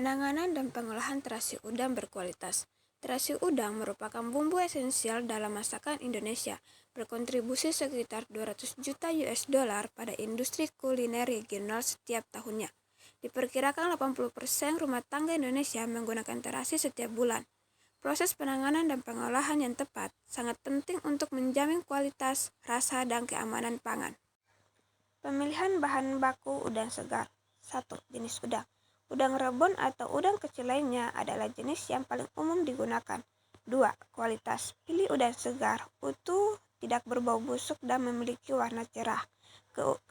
Penanganan dan pengolahan terasi udang berkualitas. Terasi udang merupakan bumbu esensial dalam masakan Indonesia, berkontribusi sekitar 200 juta US dollar pada industri kuliner regional setiap tahunnya. Diperkirakan 80% rumah tangga Indonesia menggunakan terasi setiap bulan. Proses penanganan dan pengolahan yang tepat sangat penting untuk menjamin kualitas, rasa, dan keamanan pangan. Pemilihan bahan baku udang segar. 1. Jenis udang. Udang rebon atau udang kecil lainnya adalah jenis yang paling umum digunakan. 2. Kualitas. Pilih udang segar, utuh, tidak berbau busuk dan memiliki warna cerah,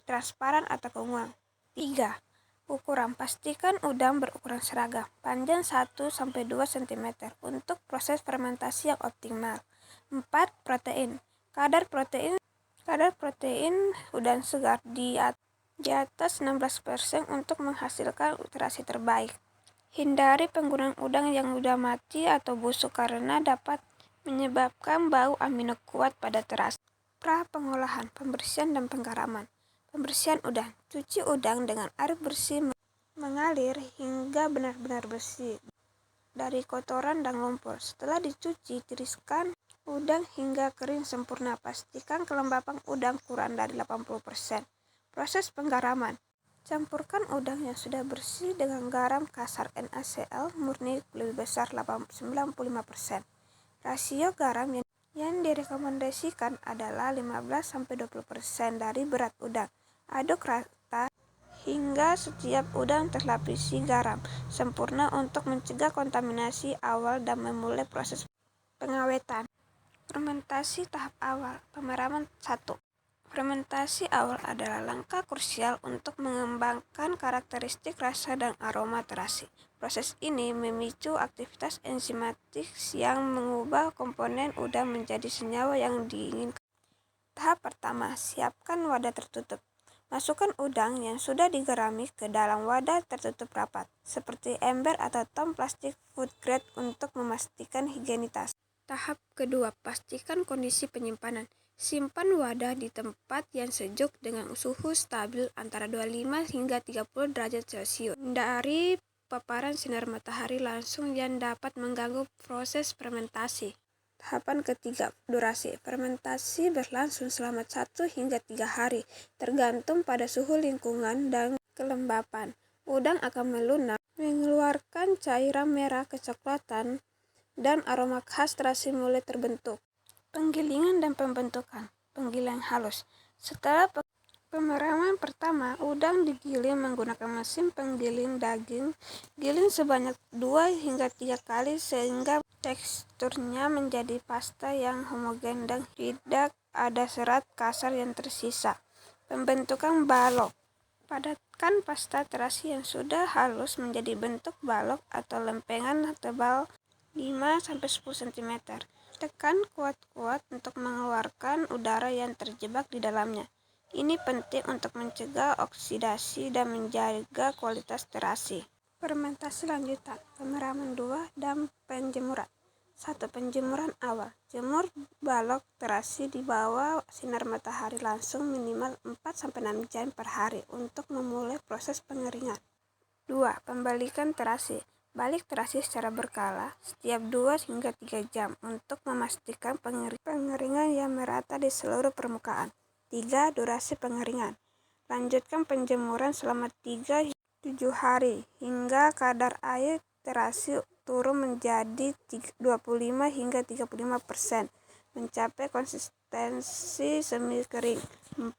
transparan atau keunguan. 3. Ukuran. Pastikan udang berukuran seragam, panjang 1-2 cm untuk proses fermentasi yang optimal. 4. Protein. Kadar protein udang segar di atas 16% untuk menghasilkan terasi terbaik. Hindari penggunaan udang yang sudah mati atau busuk karena dapat menyebabkan bau amino kuat pada terasi. Pengolahan, pembersihan dan penggaraman. Pembersihan udang. Cuci udang dengan air bersih mengalir hingga benar-benar bersih dari kotoran dan lumpur. Setelah dicuci, tiriskan udang hingga kering sempurna. Pastikan kelembapan udang kurang dari 80%. Proses penggaraman. Campurkan udang yang sudah bersih dengan garam kasar NaCl murni lebih besar 95%. Rasio garam yang direkomendasikan adalah 15-20% dari berat udang. Aduk rata hingga setiap udang terlapisi garam sempurna untuk mencegah kontaminasi awal dan memulai proses pengawetan. Fermentasi tahap awal. Pemeraman 1. Fermentasi awal adalah langkah krusial untuk mengembangkan karakteristik rasa dan aroma terasi. Proses ini memicu aktivitas enzimatik yang mengubah komponen udang menjadi senyawa yang diinginkan. Tahap pertama, siapkan wadah tertutup. Masukkan udang yang sudah digarami ke dalam wadah tertutup rapat, seperti ember atau tong plastik food grade untuk memastikan higienitas. Tahap kedua, pastikan kondisi penyimpanan. Simpan wadah di tempat yang sejuk dengan suhu stabil antara 25 hingga 30 derajat Celcius. Hindari paparan sinar matahari langsung yang dapat mengganggu proses fermentasi. Tahapan ketiga, durasi. Fermentasi berlangsung selama 1 hingga 3 hari, tergantung pada suhu lingkungan dan kelembapan. Udang akan melunak, mengeluarkan cairan merah kecoklatan, dan aroma khas terasi mulai terbentuk. Penggilingan dan pembentukan. Penggilingan halus. Setelah pemeraman pertama, udang digiling menggunakan mesin penggiling daging. Giling sebanyak 2 hingga 3 kali sehingga teksturnya menjadi pasta yang homogen dan tidak ada serat kasar yang tersisa. Pembentukan balok. Padatkan pasta terasi yang sudah halus menjadi bentuk balok atau lempengan tebal 5-10 cm. Tekan kuat-kuat untuk mengeluarkan udara yang terjebak di dalamnya. Ini penting untuk mencegah oksidasi dan menjaga kualitas terasi. Fermentasi lanjutan, pemeraman 2 dan penjemuran. 1. Penjemuran awal. Jemur balok terasi di bawah sinar matahari langsung minimal 4-6 jam per hari untuk memulai proses pengeringan. 2. Pembalikan terasi. Balik terasi secara berkala setiap 2 hingga 3 jam untuk memastikan pengeringan yang merata di seluruh permukaan. 3. Durasi pengeringan. Lanjutkan penjemuran selama 3 hingga 7 hari hingga kadar air terasi turun menjadi 25 hingga 35%, mencapai konsistensi semi kering. 4.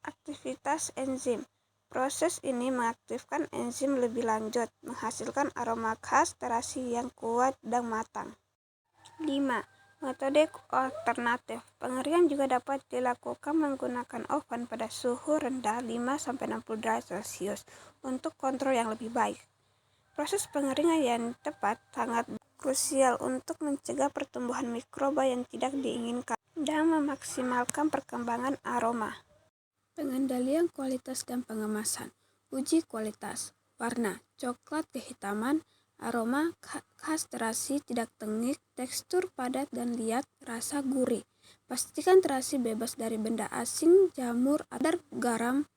Aktivitas enzim. Proses ini mengaktifkan enzim lebih lanjut, menghasilkan aroma khas terasi yang kuat dan matang. 5. Metode alternatif. Pengeringan juga dapat dilakukan menggunakan oven pada suhu rendah 5-60 derajat Celcius untuk kontrol yang lebih baik. Proses pengeringan yang tepat sangat krusial untuk mencegah pertumbuhan mikroba yang tidak diinginkan dan memaksimalkan perkembangan aroma. Pengendalian kualitas dan pengemasan. Uji kualitas. Warna, coklat kehitaman. Aroma khas terasi tidak tengik, tekstur padat dan liat, rasa gurih. Pastikan terasi bebas dari benda asing, jamur, kadar garam.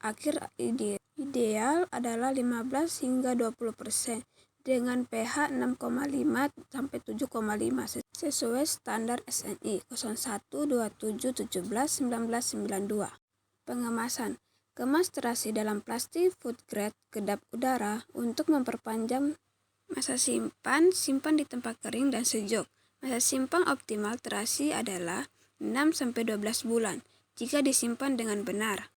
Akhir ideal adalah 15 hingga 20%. dengan pH 6,5-7,5 sesuai standar SNI 0127171992. Pengemasan. Kemas terasi dalam plastik food grade kedap udara untuk memperpanjang masa simpan. Simpan di tempat kering dan sejuk. Masa simpan optimal terasi adalah 6-12 bulan jika disimpan dengan benar.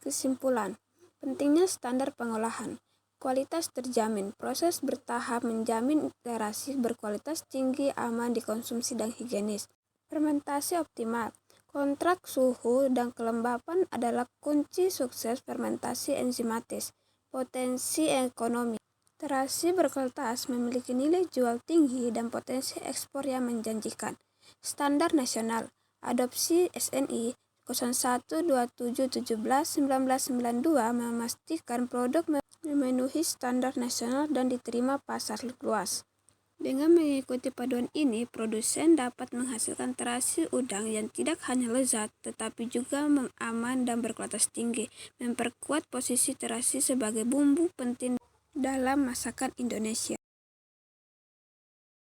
Kesimpulan. Pentingnya standar pengolahan. Kualitas terjamin. Proses bertahap menjamin terasi berkualitas tinggi, aman dikonsumsi dan higienis. Fermentasi optimal. Kontrak suhu dan kelembapan adalah kunci sukses fermentasi enzimatis. Potensi ekonomi. Terasi berkualitas memiliki nilai jual tinggi dan potensi ekspor yang menjanjikan. Standar nasional. Adopsi SNI 0127171992 memastikan produk memenuhi standar nasional dan diterima pasar luas. Dengan mengikuti paduan ini, produsen dapat menghasilkan terasi udang yang tidak hanya lezat, tetapi juga aman dan berkualitas tinggi, memperkuat posisi terasi sebagai bumbu penting dalam masakan Indonesia.